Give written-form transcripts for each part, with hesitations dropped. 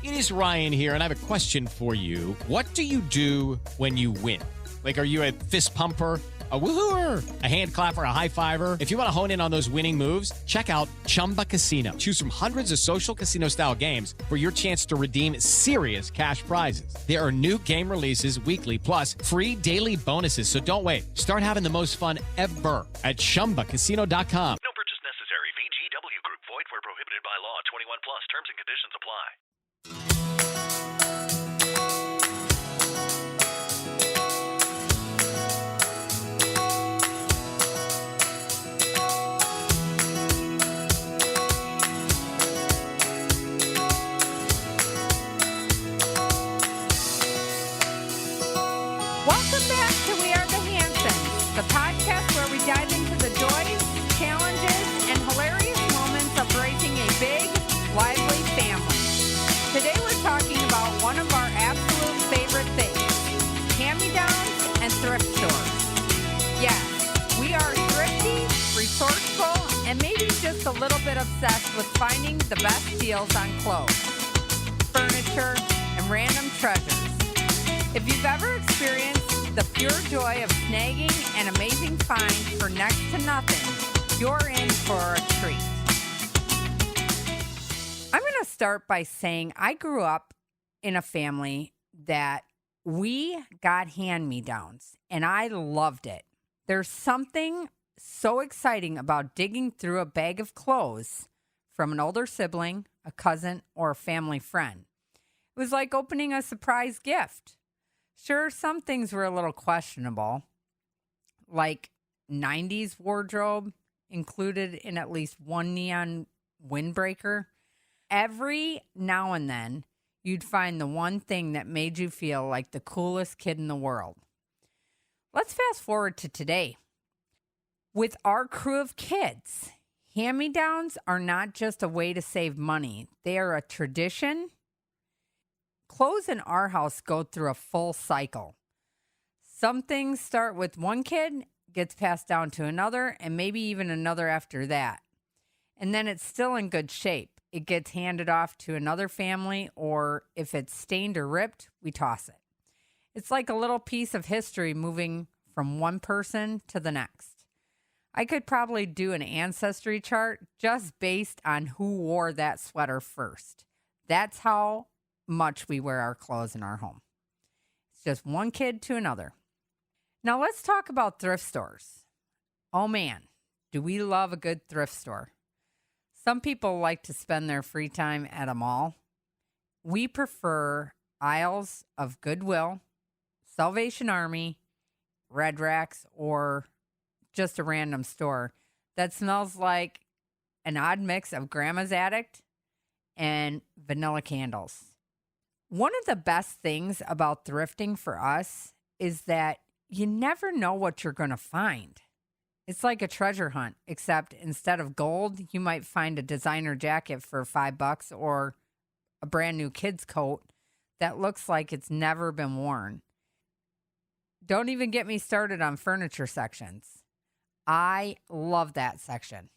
It is Ryan here, and I have a question for you. What do you do when you win? Like, are you a fist pumper, a woohooer, a hand clapper, a high fiver? If you want to hone in on those winning moves, check out Chumba Casino. Choose from hundreds of social casino-style games for your chance to redeem serious cash prizes. There are new game releases weekly, plus free daily bonuses. So don't wait. Start having the most fun ever at ChumbaCasino.com. No purchase necessary. VGW Group. Void where prohibited by law. 21 plus. Terms and conditions apply. Welcome back to We Are the Hansons, the podcast where we dive into the joys, challenges, and hilarious moments of raising a big, lively family. Today we're talking about one of our absolute favorite things, hand-me-downs and thrift stores. Yes, we are thrifty, resourceful, and maybe just a little bit obsessed with finding the best deals on clothes, furniture, and random treasures. If you've ever experienced the pure joy of snagging an amazing find for next to nothing, you're in for a treat. I'm going to start by saying I grew up in a family that we got hand-me-downs, and I loved it. There's something so exciting about digging through a bag of clothes from an older sibling, a cousin, or a family friend. It was like opening a surprise gift. Sure, some things were a little questionable, like 90s wardrobe included in at least one neon windbreaker. Every now and then, you'd find the one thing that made you feel like the coolest kid in the world. Let's fast forward to today. With our crew of kids, hand-me-downs are not just a way to save money. They are a tradition. Clothes in our house go through a full cycle. Some things start with one kid, gets passed down to another, and maybe even another after that. And then it's still in good shape. It gets handed off to another family, or if it's stained or ripped, we toss it. It's like a little piece of history moving from one person to the next. I could probably do an ancestry chart just based on who wore that sweater first. That's how much we wear our clothes in our home. It's just one kid to another. Now let's talk about thrift stores. Oh man, do we love a good thrift store. Some people like to spend their free time at a mall. We prefer aisles of Goodwill, Salvation Army, Red Racks, or just a random store that smells like an odd mix of Grandma's Addict and vanilla candles. One of the best things about thrifting for us is that you never know what you're going to find. It's like a treasure hunt, except instead of gold, you might find a designer jacket for $5 or a brand new kid's coat that looks like it's never been worn. Don't even get me started on furniture sections. I love that section.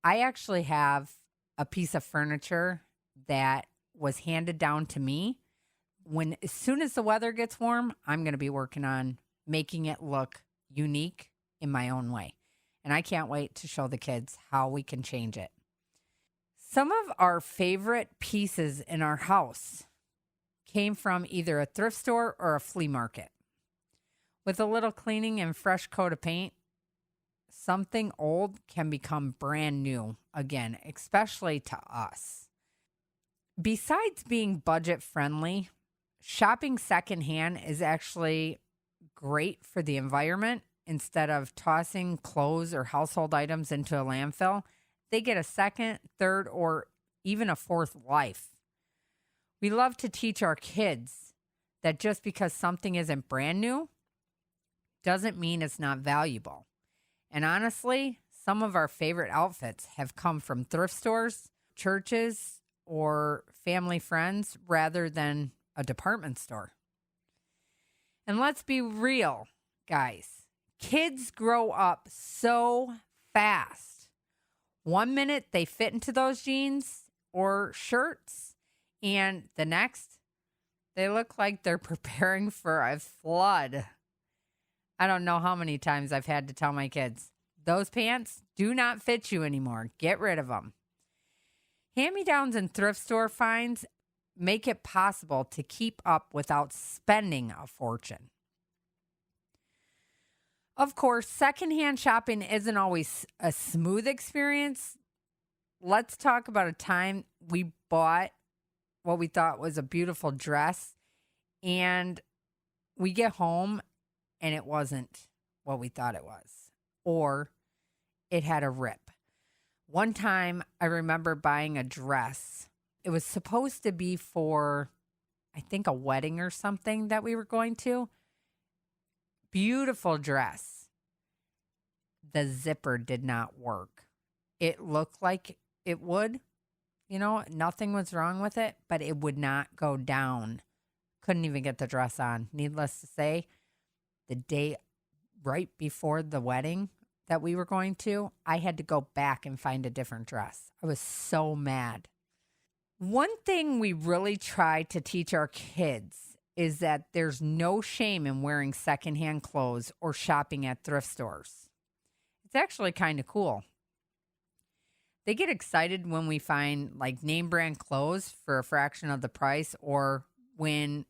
I actually have a piece of furniture that was handed down to me. As soon as the weather gets warm, I'm going to be working on making it look unique in my own way. And I can't wait to show the kids how we can change it. Some of our favorite pieces in our house came from either a thrift store or a flea market. With a little cleaning and fresh coat of paint, something old can become brand new again, especially to us. Besides being budget friendly, shopping secondhand is actually great for the environment. Instead of tossing clothes or household items into a landfill, they get a second, third, or even a fourth life. We love to teach our kids that just because something isn't brand new doesn't mean it's not valuable. And honestly, some of our favorite outfits have come from thrift stores, churches, or family friends rather than a department store. And let's be real, guys. Kids grow up so fast. 1 minute they fit into those jeans or shirts. And the next, they look like they're preparing for a flood. I don't know how many times I've had to tell my kids, those pants do not fit you anymore. Get rid of them. Hand-me-downs and thrift store finds make it possible to keep up without spending a fortune. Of course, secondhand shopping isn't always a smooth experience. Let's talk about a time we bought what we thought was a beautiful dress, and we get home and it wasn't what we thought it was, or it had a rip. One time I remember buying a dress. It was supposed to be for, I think, a wedding or something that we were going to. Beautiful dress. The zipper did not work. It looked like it would. Nothing was wrong with it, but it would not go down. Couldn't even get the dress on. Needless to say, the day right before the wedding that we were going to, I had to go back and find a different dress. I was so mad. One thing we really try to teach our kids is that there's no shame in wearing secondhand clothes or shopping at thrift stores. It's actually kind of cool. They get excited when we find like name brand clothes for a fraction of the price, or when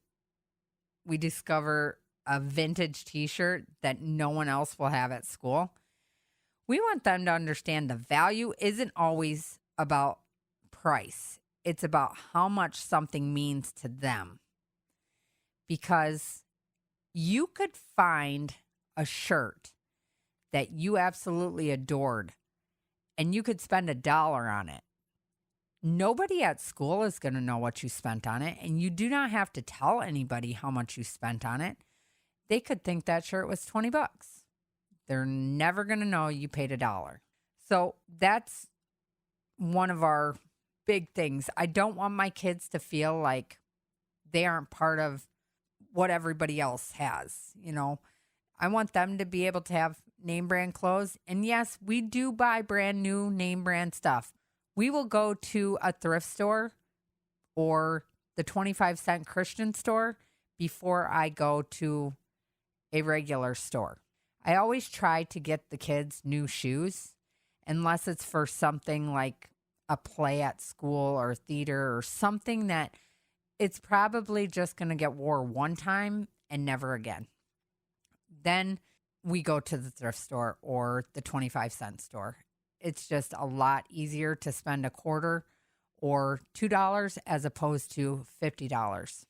we discover a vintage t-shirt that no one else will have at school. We want them to understand the value isn't always about price. It's about how much something means to them. Because you could find a shirt that you absolutely adored, and you could spend $1 on it. Nobody at school is going to know what you spent on it, and you do not have to tell anybody how much you spent on it. They could think that shirt was $20. They're never going to know you paid $1. So that's one of our big things. I don't want my kids to feel like they aren't part of what everybody else has. I want them to be able to have name brand clothes. And yes, we do buy brand new name brand stuff. We will go to a thrift store or the 25-cent Christian store before I go to a regular store. I always try to get the kids new shoes, unless it's for something like a play at school or theater or something that it's probably just going to get wore one time and never again. Then we go to the thrift store or the 25-cent store. It's just a lot easier to spend a quarter or $2 as opposed to $50.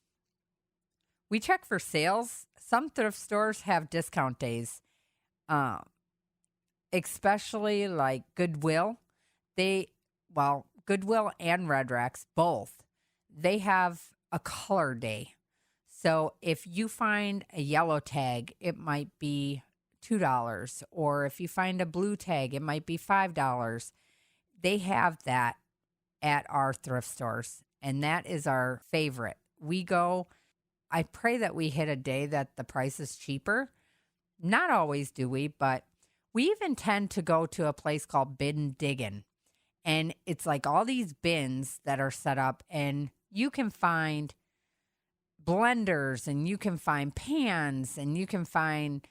We check for sales. Some thrift stores have discount days, especially like Goodwill. Goodwill and Red Racks, both, they have a color day. So if you find a yellow tag, it might be $2. Or if you find a blue tag, it might be $5. They have that at our thrift stores, and that is our favorite. We go, I pray that we hit a day that the price is cheaper. Not always do we, but we even tend to go to a place called Bin Diggin'. And it's like all these bins that are set up, and you can find blenders and you can find pans and you can find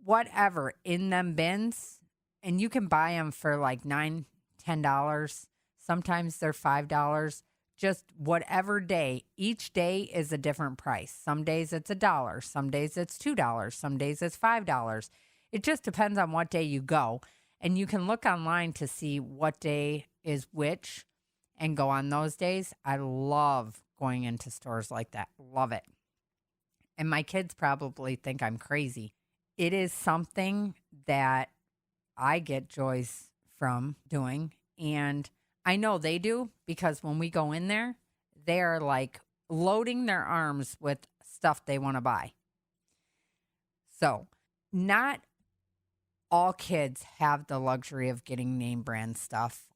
whatever in them bins, and you can buy them for like $9, $10. Sometimes they're $5. Just whatever day. Each day is a different price. Some days it's $1. Some days it's $2. Some days it's $5. It just depends on what day you go. And you can look online to see what day is which and go on those days. I love going into stores like that. Love it. And my kids probably think I'm crazy. It is something that I get joys from doing. And I know they do, because when we go in there, they are like loading their arms with stuff they want to buy. So not all kids have the luxury of getting name brand stuff,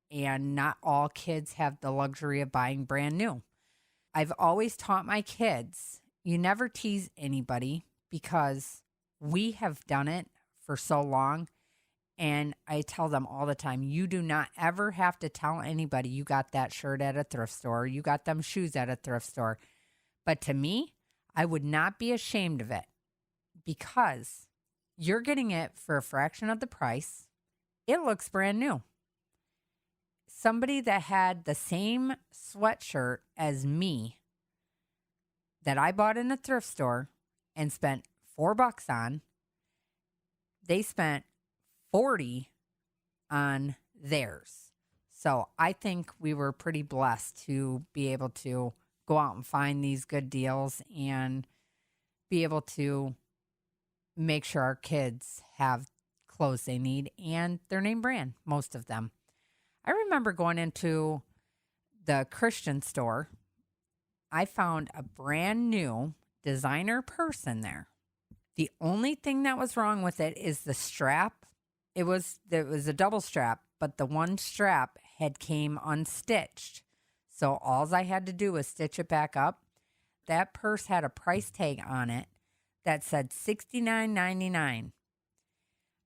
and not all kids have the luxury of buying brand new. I've always taught my kids, you never tease anybody, because we have done it for so long, And I tell them all the time, you do not ever have to tell anybody you got that shirt at a thrift store, you got them shoes at a thrift store. But to me, I would not be ashamed of it because you're getting it for a fraction of the price. It looks brand new. Somebody that had the same sweatshirt as me that I bought in a thrift store and spent $4 on, they spent 40 on theirs. So I think we were pretty blessed to be able to go out and find these good deals and be able to make sure our kids have clothes they need and their name brand, most of them. I remember going into the Christian store. I found a brand new designer purse in there. The only thing that was wrong with it is the strap. It was a double strap, but the one strap came unstitched. So all I had to do was stitch it back up. That purse had a price tag on it that said $69.99.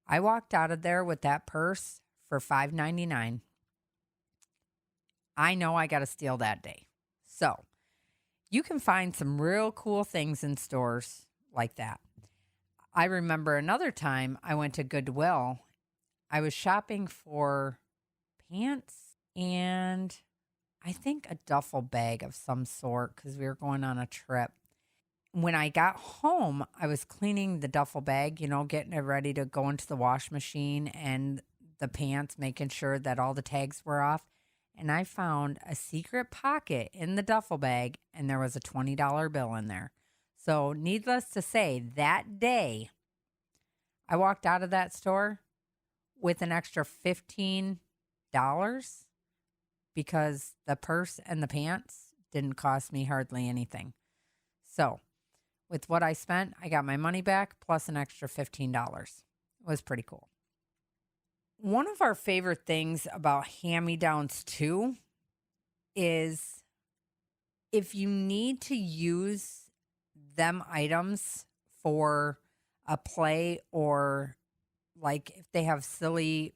I walked out of there with that purse for $5.99. I know I got a steal that day. So you can find some real cool things in stores like that. I remember another time I went to Goodwill. I was shopping for pants and I think a duffel bag of some sort because we were going on a trip. When I got home, I was cleaning the duffel bag, getting it ready to go into the wash machine and the pants, making sure that all the tags were off. And I found a secret pocket in the duffel bag and there was a $20 bill in there. So needless to say, that day, I walked out of that store with an extra $15 because the purse and the pants didn't cost me hardly anything. So with what I spent, I got my money back plus an extra $15. It was pretty cool. One of our favorite things about hand-me-downs too is if you need to use them items for a play or like if they have silly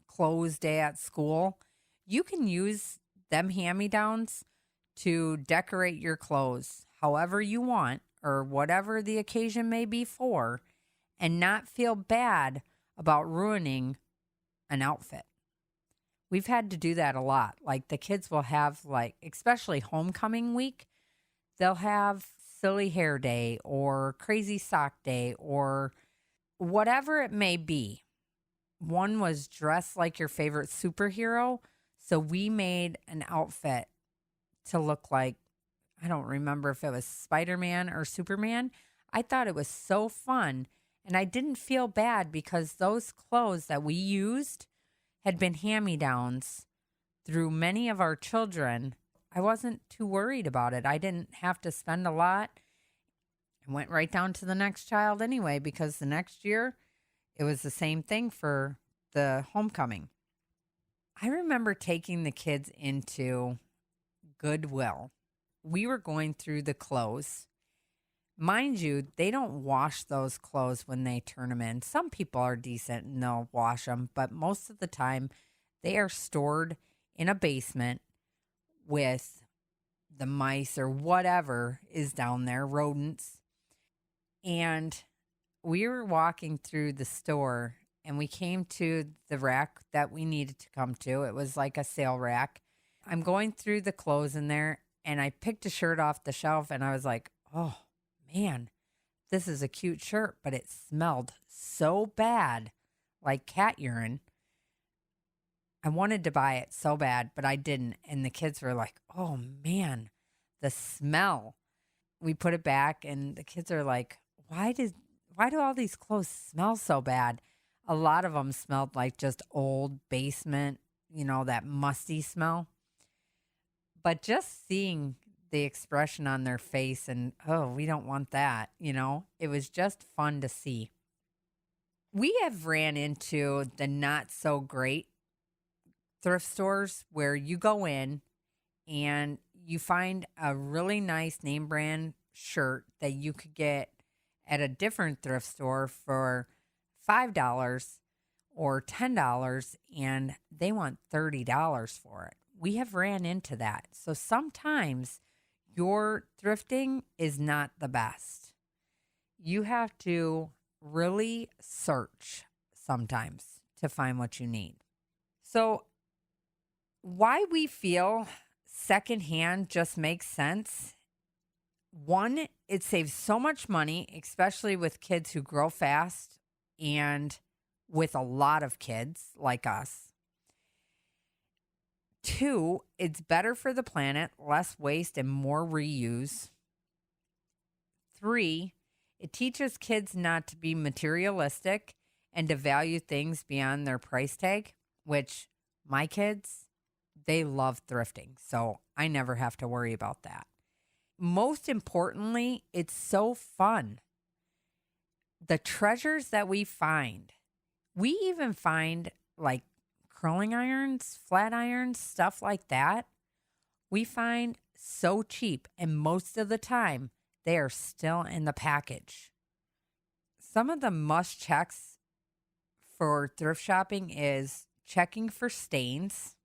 clothes day at school, you can use them hand-me-downs to decorate your clothes however you want or whatever the occasion may be for and not feel bad about ruining an outfit. We've had to do that a lot. Like the kids will have especially homecoming week, they'll have silly hair day or crazy sock day or whatever it may be. One was dress like your favorite superhero. So we made an outfit to look like, I don't remember if it was Spider-Man or Superman. I thought it was so fun. And I didn't feel bad because those clothes that we used had been hand-me-downs through many of our children. I wasn't too worried about it. I didn't have to spend a lot. I went right down to the next child anyway because the next year it was the same thing for the homecoming. I remember taking the kids into Goodwill. We were going through the clothes. Mind you, they don't wash those clothes when they turn them in. Some people are decent and they'll wash them, but most of the time they are stored in a basement with the mice or whatever is down there, rodents. And we were walking through the store and we came to the rack that we needed to come to. It was like a sale rack. I'm going through the clothes in there and I picked a shirt off the shelf and I was like, oh, man, this is a cute shirt, but it smelled so bad, like cat urine. I wanted to buy it so bad, but I didn't. And the kids were like, oh, man, the smell. We put it back, and the kids are like, why do all these clothes smell so bad? A lot of them smelled like just old basement, that musty smell. But just seeing the expression on their face and, oh, we don't want that, it was just fun to see. We have ran into the not so great thrift stores where you go in and you find a really nice name brand shirt that you could get at a different thrift store for $5 or $10 and they want $30 for it. We have ran into that. So sometimes your thrifting is not the best. You have to really search sometimes to find what you need. So why we feel secondhand just makes sense. One, it saves so much money, especially with kids who grow fast and with a lot of kids like us. Two, it's better for the planet, less waste and more reuse. Three, it teaches kids not to be materialistic and to value things beyond their price tag, which my kids, they love thrifting, so I never have to worry about that. Most importantly, it's so fun. The treasures that we find, we even find like curling irons, flat irons, stuff like that. We find so cheap, and most of the time, they are still in the package. Some of the must checks for thrift shopping is checking for stains,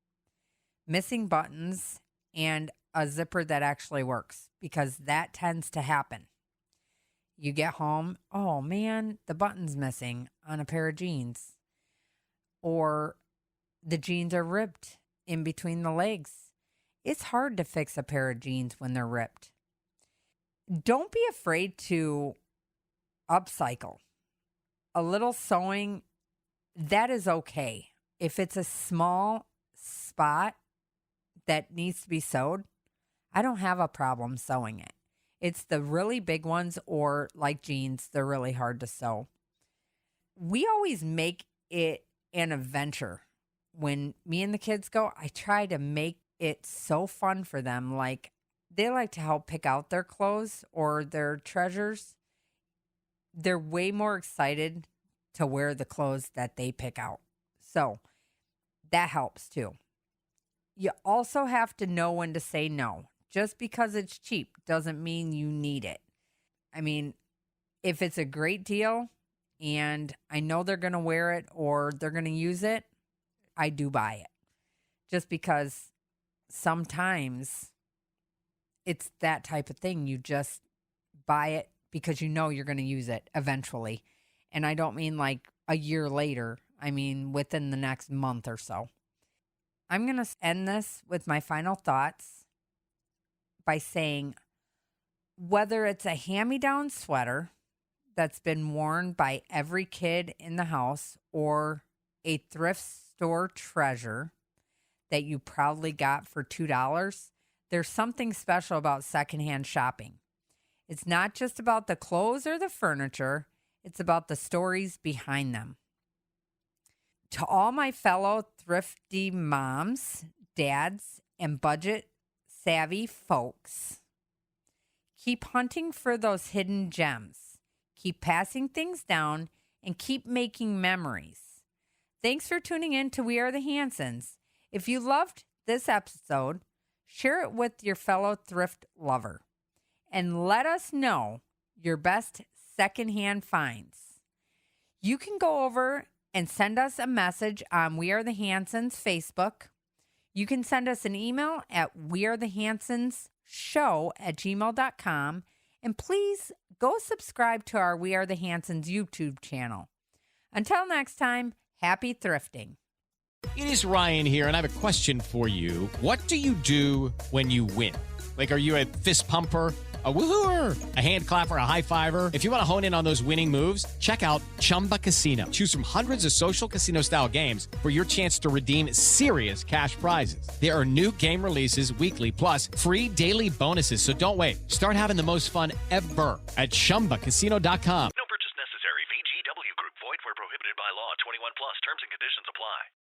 missing buttons, and a zipper that actually works, because that tends to happen. You get home, oh man, the button's missing on a pair of jeans, or the jeans are ripped in between the legs. It's hard to fix a pair of jeans when they're ripped. Don't be afraid to upcycle. A little sewing, that is okay. If it's a small spot that needs to be sewed, I don't have a problem sewing it. It's the really big ones, or like jeans, they're really hard to sew. We always make it an adventure. When me and the kids go, I try to make it so fun for them. Like, they like to help pick out their clothes or their treasures. They're way more excited to wear the clothes that they pick out. So that helps too. You also have to know when to say no. Just because it's cheap doesn't mean you need it. I mean, if it's a great deal and I know they're going to wear it or they're going to use it, I do buy it. Just because sometimes it's that type of thing. You just buy it because you know you're going to use it eventually. And I don't mean like a year later. I mean within the next month or so. I'm going to end this with my final thoughts by saying, whether it's a hand-me-down sweater that's been worn by every kid in the house or a thrift store treasure that you proudly got for $2, there's something special about secondhand shopping. It's not just about the clothes or the furniture. It's about the stories behind them. To all my fellow thrifty moms, dads, and budget-savvy folks, keep hunting for those hidden gems. Keep passing things down and keep making memories. Thanks for tuning in to We Are the Hansons. If you loved this episode, share it with your fellow thrift lover and let us know your best secondhand finds. You can go over and send us a message on We Are the Hansons Facebook. You can send us an email at wearethehansonsshow@gmail.com. And please go subscribe to our We Are the Hansons YouTube channel. Until next time, happy thrifting. It is Ryan here, and I have a question for you. What do you do when you win? Like, are you a fist pumper, a woohooer, a hand clapper, a high fiver? If you want to hone in on those winning moves, check out Chumba Casino. Choose from hundreds of social casino style games for your chance to redeem serious cash prizes. There are new game releases weekly, plus free daily bonuses. So don't wait. Start having the most fun ever at ChumbaCasino.com.